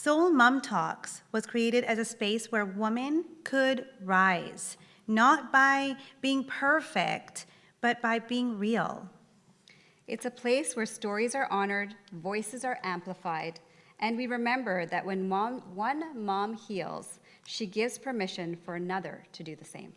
Soul Mom Talks was created as a space where women could rise, not by being perfect, but by being real. It's a place where stories are honored, voices are amplified, and we remember that when one mom heals, she gives permission for another to do the same.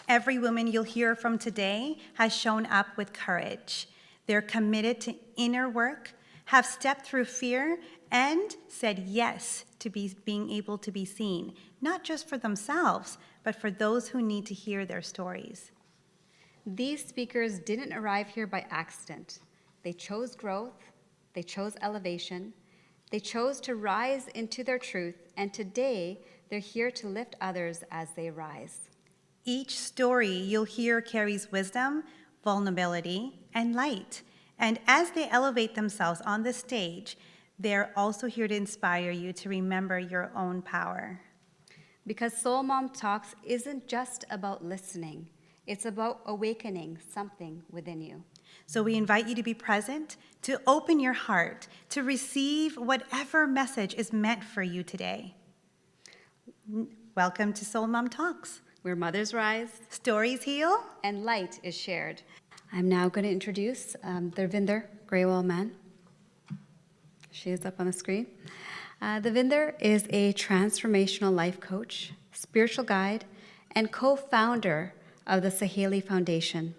Every woman you'll hear from today has shown up with courage. They're committed to inner work, have stepped through fear, and said yes to being able to be seen, not just for themselves, but for those who need to hear their stories. These speakers didn't arrive here by accident. They chose growth, they chose elevation, they chose to rise into their truth, and today they're here to lift others as they rise. Each story you'll hear carries wisdom, vulnerability, and light. And as they elevate themselves on the stage, they're also here to inspire you to remember your own power. Because Soul Mom Talks isn't just about listening, it's about awakening something within you. So we invite you to be present, to open your heart, to receive whatever message is meant for you today. Welcome to Soul Mom Talks, Where mothers rise, stories heal, and light is shared. I'm now going to introduce Devinder Grewal Maan. She is up on the screen. Devinder is a transformational life coach, spiritual guide, and co-founder of the Saheli Foundation,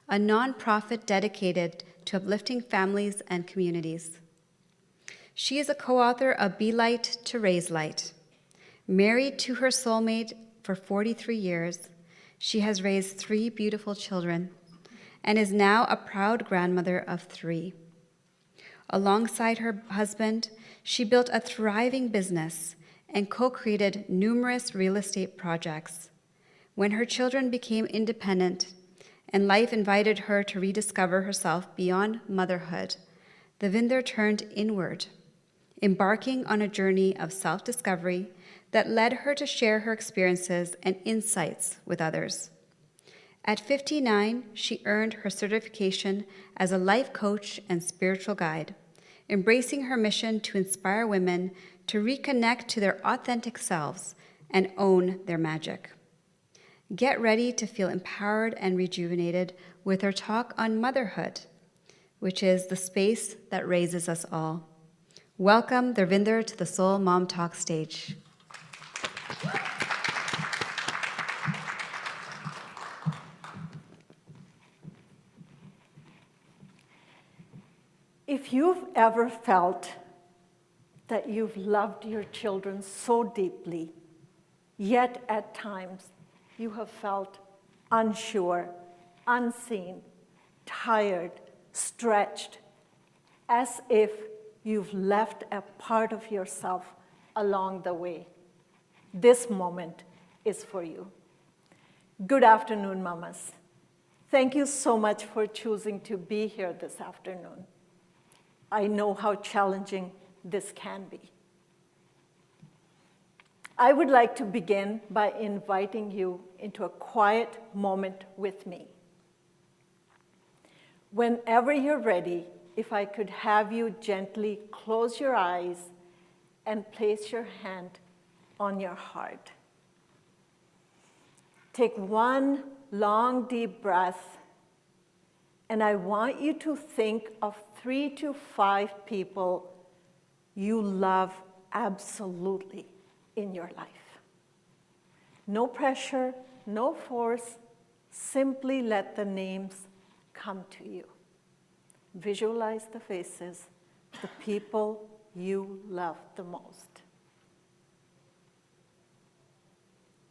a nonprofit dedicated to uplifting families and communities. She is a co-author of Be Light to Raise Light. Married to her soulmate for 43 years, she has raised 3 beautiful children and is now a proud grandmother of 3. Alongside her husband, she built a thriving business and co-created numerous real estate projects. When her children became independent and life invited her to rediscover herself beyond motherhood, Devinder turned inward, embarking on a journey of self-discovery that led her to share her experiences and insights with others. At 59, she earned her certification as a life coach and spiritual guide, embracing her mission to inspire women to reconnect to their authentic selves and own their magic. Get ready to feel empowered and rejuvenated with her talk on motherhood, which is the space that raises us all. Welcome, Devinder, to the Soul Mom Talk stage. If you've ever felt that you've loved your children so deeply, yet at times you have felt unsure, unseen, tired, stretched, as if you've left a part of yourself along the way, this moment is for you. Good afternoon, mamas. Thank you so much for choosing to be here this afternoon. I know how challenging this can be. I would like to begin by inviting you into a quiet moment with me. Whenever you're ready, if I could have you gently close your eyes and place your hand on your heart. Take one long, deep breath, and I want you to think of 3 to 5 people you love absolutely in your life. No pressure, no force, simply let the names come to you. Visualize the faces, the people you love the most.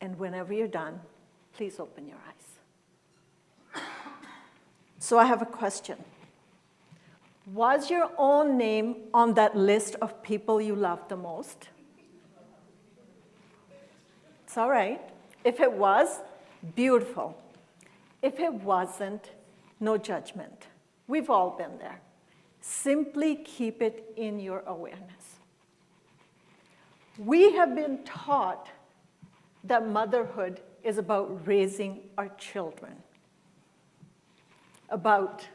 And whenever you're done, please open your eyes. So I have a question. Was your own name on that list of people you love the most? It's all right. If it was, beautiful. If it wasn't, no judgment. We've all been there. Simply keep it in your awareness. We have been taught that motherhood is about raising our children, about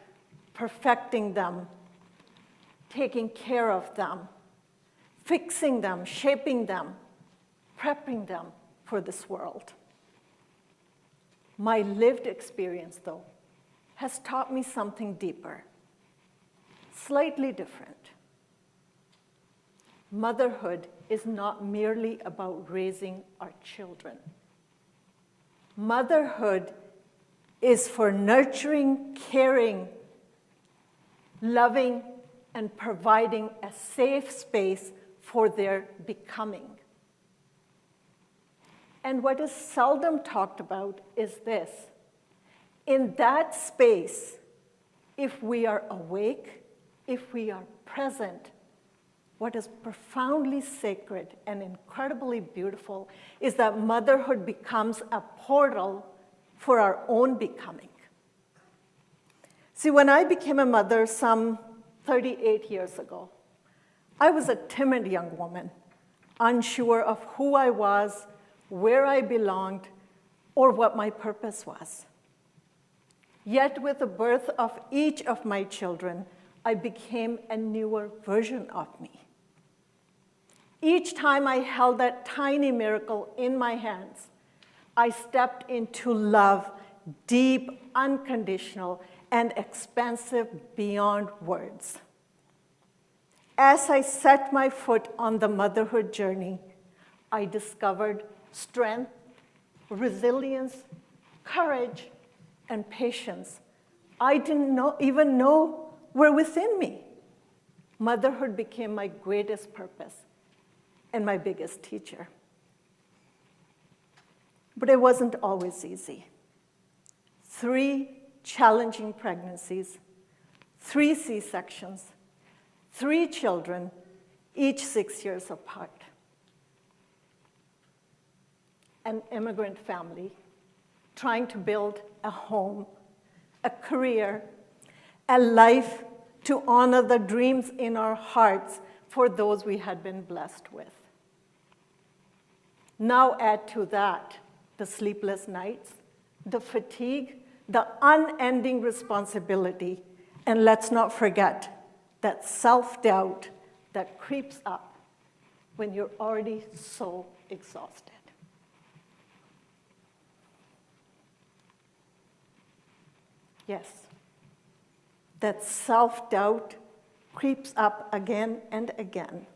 perfecting them, taking care of them, fixing them, shaping them, prepping them for this world. My lived experience, though, has taught me something deeper, slightly different. Motherhood is not merely about raising our children. Motherhood is for nurturing, caring, loving, and providing a safe space for their becoming. And what is seldom talked about is this. In that space, if we are awake, if we are present, what is profoundly sacred and incredibly beautiful is that motherhood becomes a portal for our own becoming. See, when I became a mother some 38 years ago, I was a timid young woman, unsure of who I was, where I belonged, or what my purpose was. Yet with the birth of each of my children, I became a newer version of me. Each time I held that tiny miracle in my hands, I stepped into love, deep, unconditional, and expansive beyond words. As I set my foot on the motherhood journey, I discovered strength, resilience, courage, and patience I didn't even know were within me. Motherhood became my greatest purpose and my biggest teacher. But it wasn't always easy. 3 challenging pregnancies, 3 C-sections, 3 children, each 6 years apart. An immigrant family trying to build a home, a career, a life to honor the dreams in our hearts for those we had been blessed with. Now add to that the sleepless nights, the fatigue, the unending responsibility, and let's not forget that self-doubt that creeps up when you're already so exhausted. Yes, that self-doubt creeps up again and again.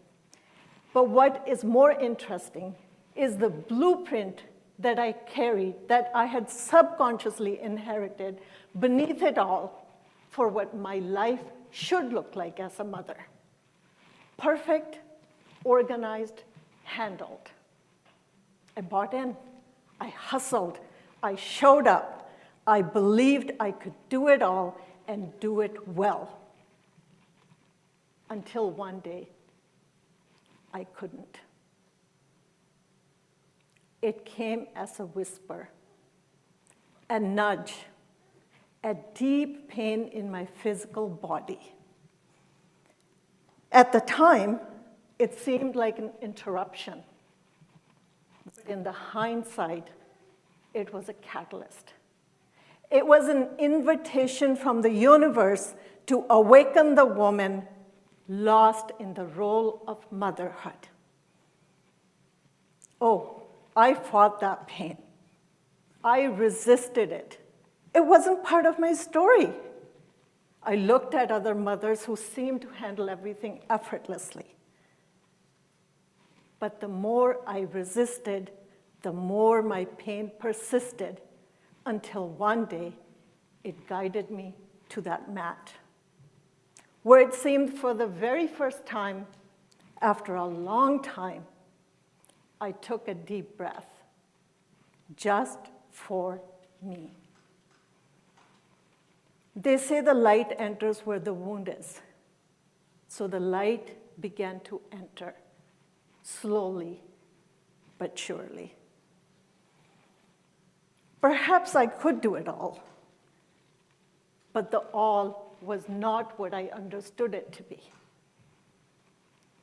But what is more interesting is the blueprint that I carried, that I had subconsciously inherited beneath it all for what my life should look like as a mother. Perfect, organized, handled. I bought in, I hustled, I showed up, I believed I could do it all and do it well. Until one day, I couldn't. It came as a whisper, a nudge, a deep pain in my physical body. At the time, it seemed like an interruption. In the hindsight, it was a catalyst. It was an invitation from the universe to awaken the woman lost in the role of motherhood. Oh, I fought that pain. I resisted it. It wasn't part of my story. I looked at other mothers who seemed to handle everything effortlessly. But the more I resisted, the more my pain persisted, until one day it guided me to that mat, where it seemed for the very first time, after a long time, I took a deep breath, just for me. They say the light enters where the wound is. So the light began to enter, slowly but surely. Perhaps I could do it all, but the all was not what I understood it to be.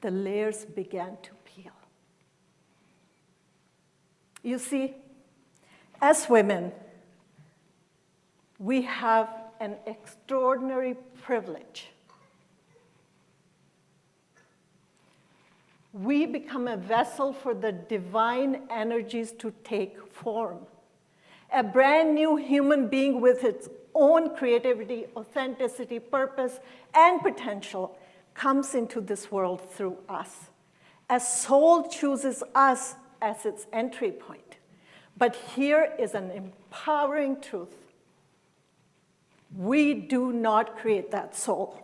The layers began to peel. You see, as women, we have an extraordinary privilege. We become a vessel for the divine energies to take form. A brand new human being with its own creativity, authenticity, purpose, and potential comes into this world through us. A soul chooses us as its entry point. But here is an empowering truth. We do not create that soul.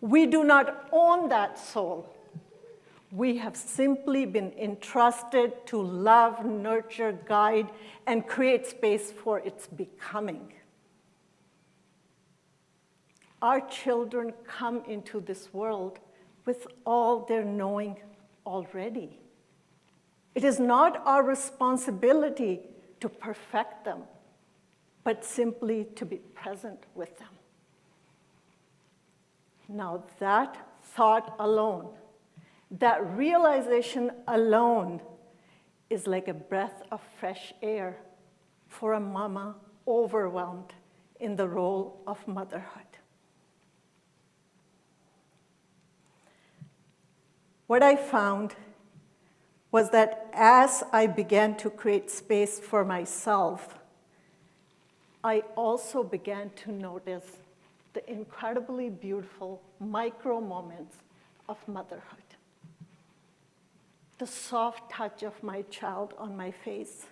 We do not own that soul. We have simply been entrusted to love, nurture, guide, and create space for its becoming. Our children come into this world with all their knowing already. It is not our responsibility to perfect them, but simply to be present with them. Now that thought alone, that realization alone is like a breath of fresh air for a mama overwhelmed in the role of motherhood. What I found was that as I began to create space for myself, I also began to notice the incredibly beautiful micro moments of motherhood. The soft touch of my child on my face,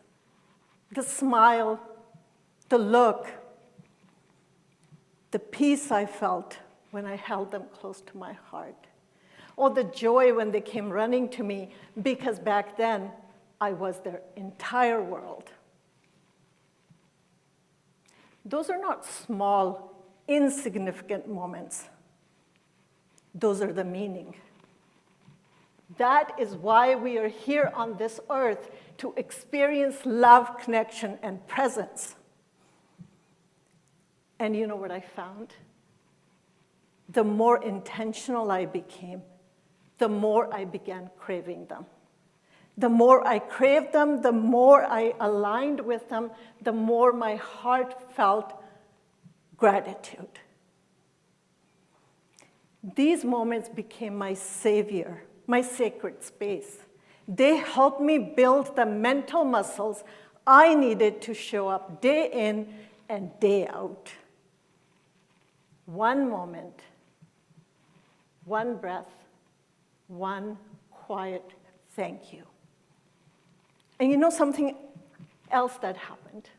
the smile, the look, the peace I felt when I held them close to my heart, or the joy when they came running to me, because back then I was their entire world. Those are not small, insignificant moments. Those are the meaning. That is why we are here on this earth, to experience love, connection, and presence. And you know what I found? The more intentional I became, the more I began craving them. The more I craved them, the more I aligned with them, the more my heart felt gratitude. These moments became my savior, my sacred space. They helped me build the mental muscles I needed to show up day in and day out. One moment, one breath, one quiet thank you. And you know something else that happened?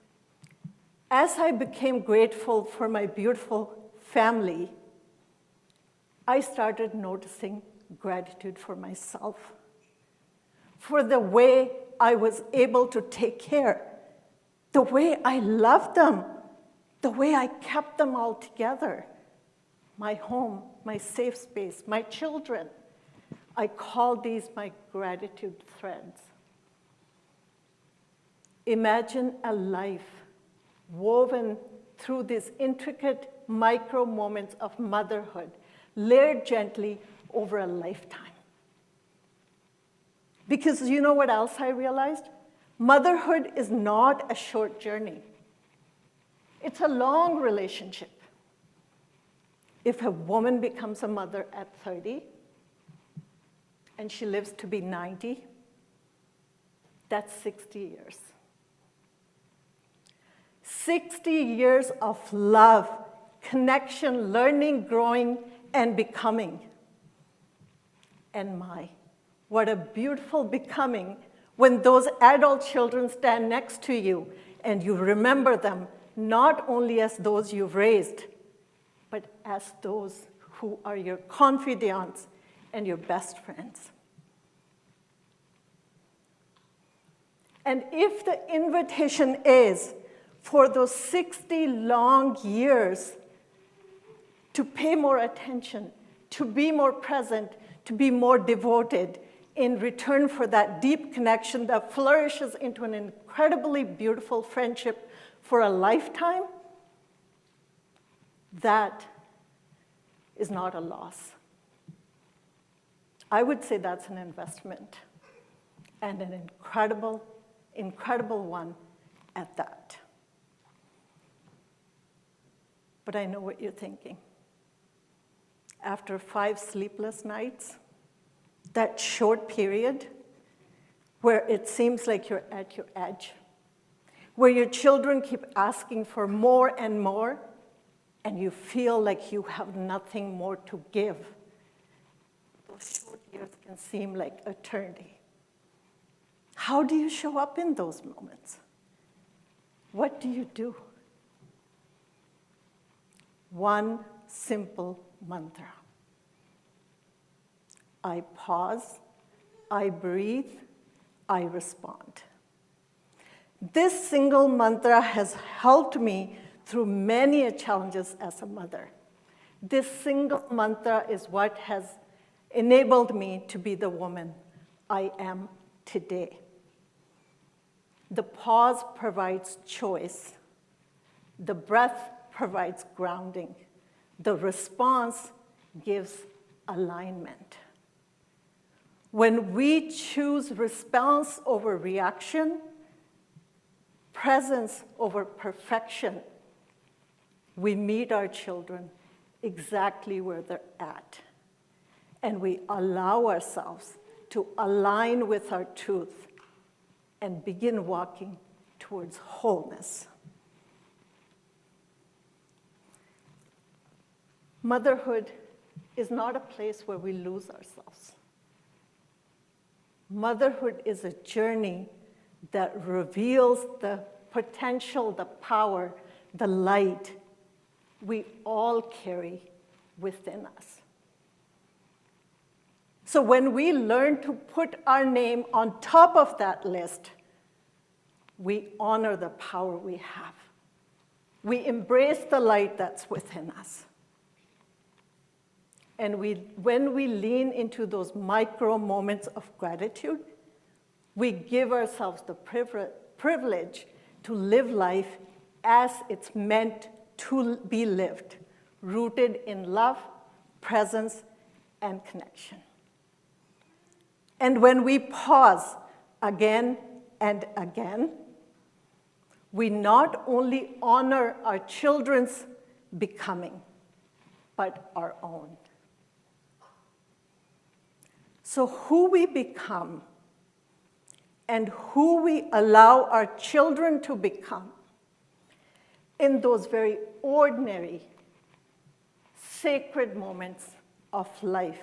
As I became grateful for my beautiful family, I started noticing gratitude for myself, for the way I was able to take care, the way I loved them, the way I kept them all together. My home, my safe space, my children. I call these my gratitude threads. Imagine a life woven through these intricate micro moments of motherhood, layered gently over a lifetime. Because you know what else I realized? Motherhood is not a short journey. It's a long relationship. If a woman becomes a mother at 30 and she lives to be 90, that's 60 years. 60 years of love, connection, learning, growing, and becoming. And what a beautiful becoming when those adult children stand next to you and you remember them not only as those you've raised, but as those who are your confidants and your best friends. And if the invitation is for those 60 long years to pay more attention, to be more present, to be more devoted in return for that deep connection that flourishes into an incredibly beautiful friendship for a lifetime, that is not a loss. I would say that's an investment, and an incredible, incredible one at that. But I know what you're thinking. After 5 sleepless nights, that short period where it seems like you're at your edge, where your children keep asking for more and more, and you feel like you have nothing more to give. Those short years can seem like eternity. How do you show up in those moments? What do you do? One simple mantra. I pause, I breathe, I respond. This single mantra has helped me through many challenges as a mother. This single mantra is what has enabled me to be the woman I am today. The pause provides choice. The breath provides grounding. The response gives alignment. When we choose response over reaction, presence over perfection, we meet our children exactly where they're at. And we allow ourselves to align with our truth and begin walking towards wholeness. Motherhood is not a place where we lose ourselves. Motherhood is a journey that reveals the potential, the power, the light we all carry within us. So when we learn to put our name on top of that list, we honor the power we have. We embrace the light that's within us. And when we lean into those micro moments of gratitude, we give ourselves the privilege to live life as it's meant to be lived, rooted in love, presence, and connection. And when we pause again and again, we not only honor our children's becoming, but our own. So who we become and who we allow our children to become in those very ordinary, sacred moments of life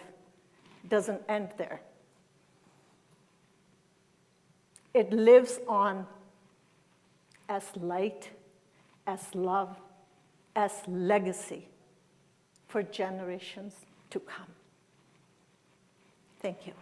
doesn't end there. It lives on as light, as love, as legacy for generations to come. Thank you.